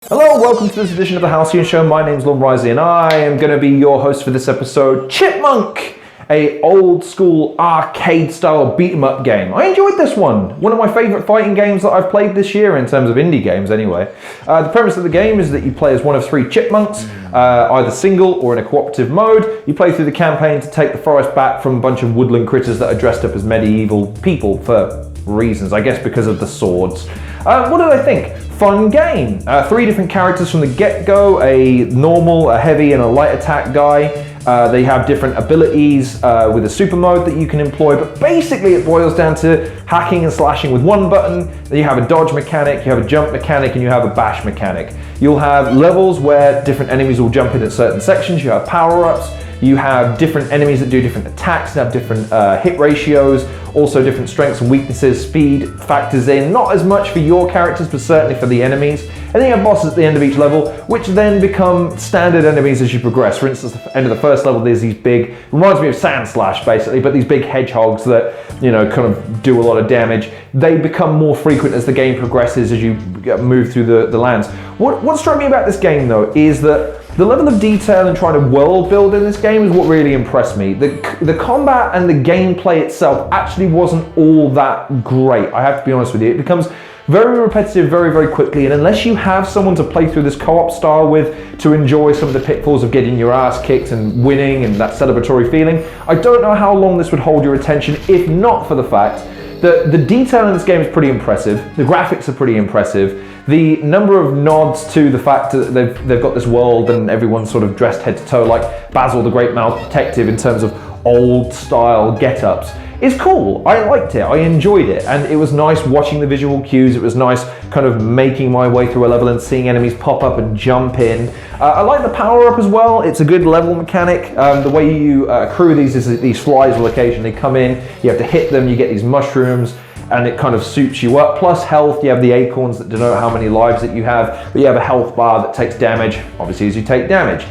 Hello, welcome to this edition of the Halcyon Show. My name's Lord Risey and I am going to be your host for this episode, Chipmonk, a old school arcade style beat 'em up game. I enjoyed this one of my favourite fighting games that I've played this year in terms of indie games anyway. The premise of the game is that you play as one of 3 chipmunks, either single or in a cooperative mode. You play through the campaign to take the forest back from a bunch of woodland critters that are dressed up as medieval people for reasons, I guess because of the swords. What did I think? Fun game. 3 different characters from the get-go, a normal, a heavy, and a light attack guy. They have different abilities with a super mode that you can employ, but basically it boils down to hacking and slashing with one button. Then you have a dodge mechanic, you have a jump mechanic, and you have a bash mechanic. You'll have levels where different enemies will jump in at certain sections. You have power-ups. You have different enemies that do different attacks, and have different hit ratios, also different strengths and weaknesses. Speed factors in, not as much for your characters, but certainly for the enemies. And then you have bosses at the end of each level, which then become standard enemies as you progress. For instance, at the end of the first level, there's these big, reminds me of Sand Slash basically, but these big hedgehogs that, you know, kind of do a lot of damage. They become more frequent as the game progresses, as you move through the lands. What struck me about this game though, is that the level of detail and trying to world build in this game is what really impressed me. The combat and the gameplay itself actually wasn't all that great, I have to be honest with you. It becomes very repetitive very, very quickly, and unless you have someone to play through this co-op style with to enjoy some of the pitfalls of getting your ass kicked and winning and that celebratory feeling, I don't know how long this would hold your attention, if not for the fact that the detail in this game is pretty impressive, the graphics are pretty impressive, the number of nods to the fact that they've got this world and everyone's sort of dressed head to toe like Basil the Great Mouse Detective in terms of old style get-ups is cool. I liked it, I enjoyed it, and it was nice watching the visual cues. It was nice kind of making my way through a level and seeing enemies pop up and jump in. I like the power up as well. It's a good level mechanic. The way you accrue these is that these flies will occasionally come in, you have to hit them, you get these mushrooms, and it kind of suits you up. Plus health, you have the acorns that denote how many lives that you have, but you have a health bar that takes damage, obviously, as you take damage.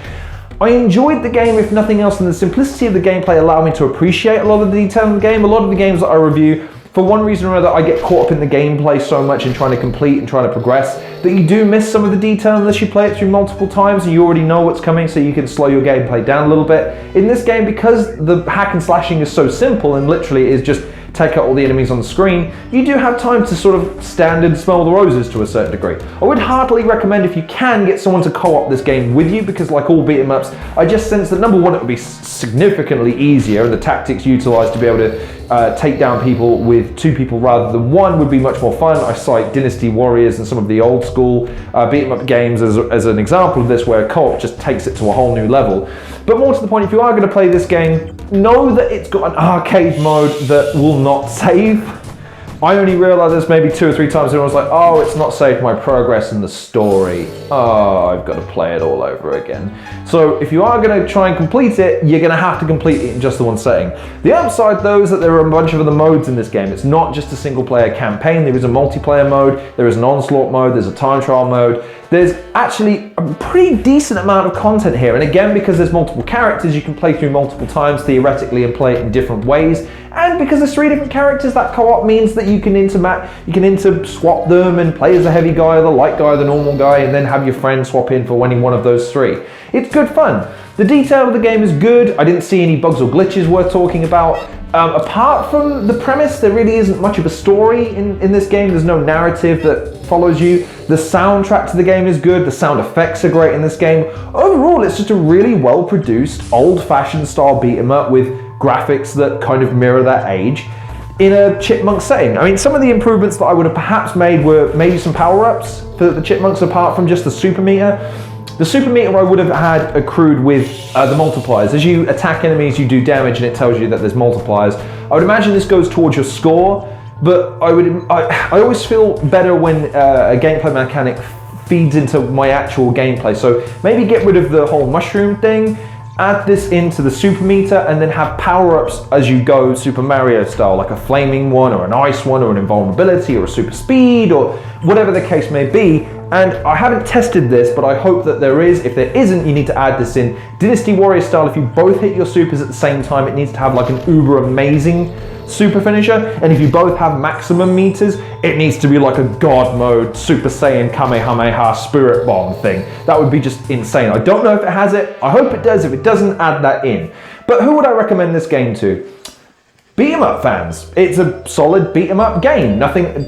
I enjoyed the game, if nothing else, and the simplicity of the gameplay allowed me to appreciate a lot of the detail in the game. A lot of the games that I review, for one reason or another, I get caught up in the gameplay so much and trying to complete and trying to progress that you do miss some of the detail unless you play it through multiple times and you already know what's coming, so you can slow your gameplay down a little bit. In this game, because the hack and slashing is so simple and literally is just take out all the enemies on the screen, you do have time to sort of stand and smell the roses to a certain degree. I would heartily recommend, if you can, get someone to co-op this game with you, because like all beat 'em ups, I just sense that number one, it would be significantly easier, and the tactics utilized to be able to take down people with 2 people rather than 1 would be much more fun. I cite Dynasty Warriors and some of the old school beat 'em up games as an example of this, where co-op just takes it to a whole new level. But more to the point, if you are going to play this game, know that it's got an arcade mode that will not save. I only realised this maybe 2 or 3 times and I was like, oh, it's not saved my progress in the story. Oh, I've got to play it all over again. So if you are going to try and complete it, you're going to have to complete it in just the one setting. The upside though is that there are a bunch of other modes in this game. It's not just a single player campaign. There is a multiplayer mode, there is an onslaught mode, there's a time trial mode. There's actually a pretty decent amount of content here, and again, because there's multiple characters, you can play through multiple times theoretically and play it in different ways. And because there's 3 different characters, that co-op means that you can inter-swap them and play as the heavy guy, the light guy, the normal guy, and then have your friend swap in for any one of those 3. It's good fun. The detail of the game is good. I didn't see any bugs or glitches worth talking about. Apart from the premise, there really isn't much of a story in this game. There's no narrative that follows you. The soundtrack to the game is good. The sound effects are great in this game. Overall, it's just a really well-produced, old-fashioned style beat 'em up with graphics that kind of mirror that age in a chipmunk setting. I mean, some of the improvements that I would have perhaps made were maybe some power-ups for the chipmunks apart from just the super meter. The super meter I would have had accrued with the multipliers. As you attack enemies, you do damage and it tells you that there's multipliers. I would imagine this goes towards your score, but I always feel better when a gameplay mechanic feeds into my actual gameplay. So maybe get rid of the whole mushroom thing, add this into the super meter, and then have power-ups as you go, Super Mario style, like a flaming one or an ice one or an invulnerability or a super speed or whatever the case may be. And I haven't tested this, but I hope that there is. If there isn't, you need to add this in. Dynasty Warrior style, if you both hit your supers at the same time, it needs to have like an uber amazing super finisher, and if you both have maximum meters, it needs to be like a god mode, Super Saiyan Kamehameha Spirit Bomb thing. That would be just insane. I don't know if it has it. I hope it does. If it doesn't, add that in. But who would I recommend this game to? Beat 'em up fans. It's a solid beat 'em up game. Nothing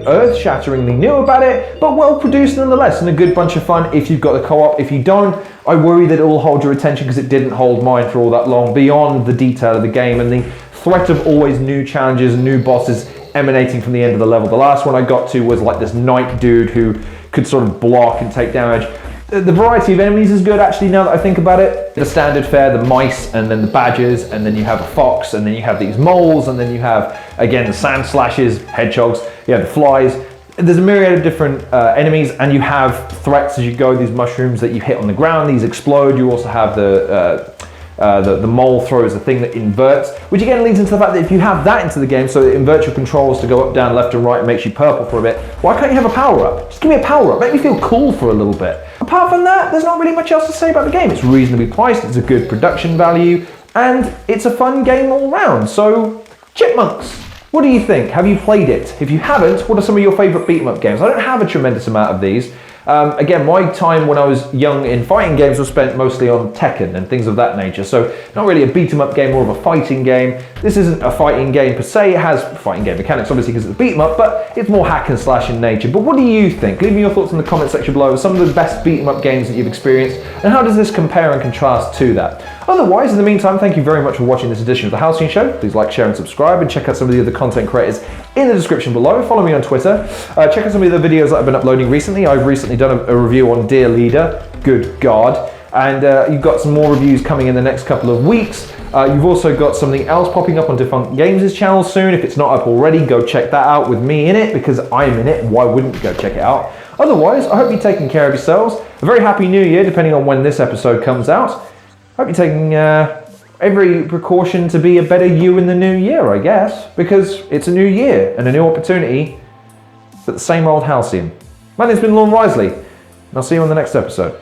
earth-shatteringly new about it, but well produced nonetheless, and a good bunch of fun if you've got the co-op. If you don't, I worry that it will hold your attention because it didn't hold mine for all that long, beyond the detail of the game and the threat of always new challenges and new bosses emanating from the end of the level. The last one I got to was like this knight dude who could sort of block and take damage. The variety of enemies is good, actually, now that I think about it. The standard fare, the mice, and then the badgers, and then you have a fox, and then you have these moles, and then you have, again, the sand slashes, hedgehogs, you have the flies. There's a myriad of different enemies, and you have threats as you go, these mushrooms that you hit on the ground, these explode. You also have the mole throws, a thing that inverts, which again leads into the fact that if you have that into the game, so it inverts your controls to go up, down, left and right and makes you purple for a bit, why can't you have a power up? Just give me a power up, make me feel cool for a little bit. Apart from that, there's not really much else to say about the game. It's reasonably priced, it's a good production value, and it's a fun game all round. So, Chipmunks, what do you think? Have you played it? If you haven't, what are some of your favourite beat 'em up games? I don't have a tremendous amount of these. Again, my time when I was young in fighting games was spent mostly on Tekken and things of that nature, so not really a beat 'em up game, more of a fighting game. This isn't a fighting game per se, it has fighting game mechanics obviously because it's a beat 'em up, but it's more hack and slash in nature. But what do you think? Leave me your thoughts in the comment section below of some of the best beat 'em up games that you've experienced, and how does this compare and contrast to that? Otherwise, in the meantime, thank you very much for watching this edition of The Halcyon Show. Please like, share and subscribe, and check out some of the other content creators in the description below. Follow me on Twitter. Check out some of the other videos that I've been uploading recently. I've recently done a review on Dear Leader, good God. And you've got some more reviews coming in the next couple of weeks. You've also got something else popping up on Defunct Games' channel soon. If it's not up already, go check that out with me in it, because I'm in it. Why wouldn't you go check it out? Otherwise, I hope you're taking care of yourselves. A very happy new year, depending on when this episode comes out. I hope you're taking every precaution to be a better you in the new year, I guess, because it's a new year and a new opportunity for the same old Halcyon. My name's been Lorne Risley, and I'll see you on the next episode.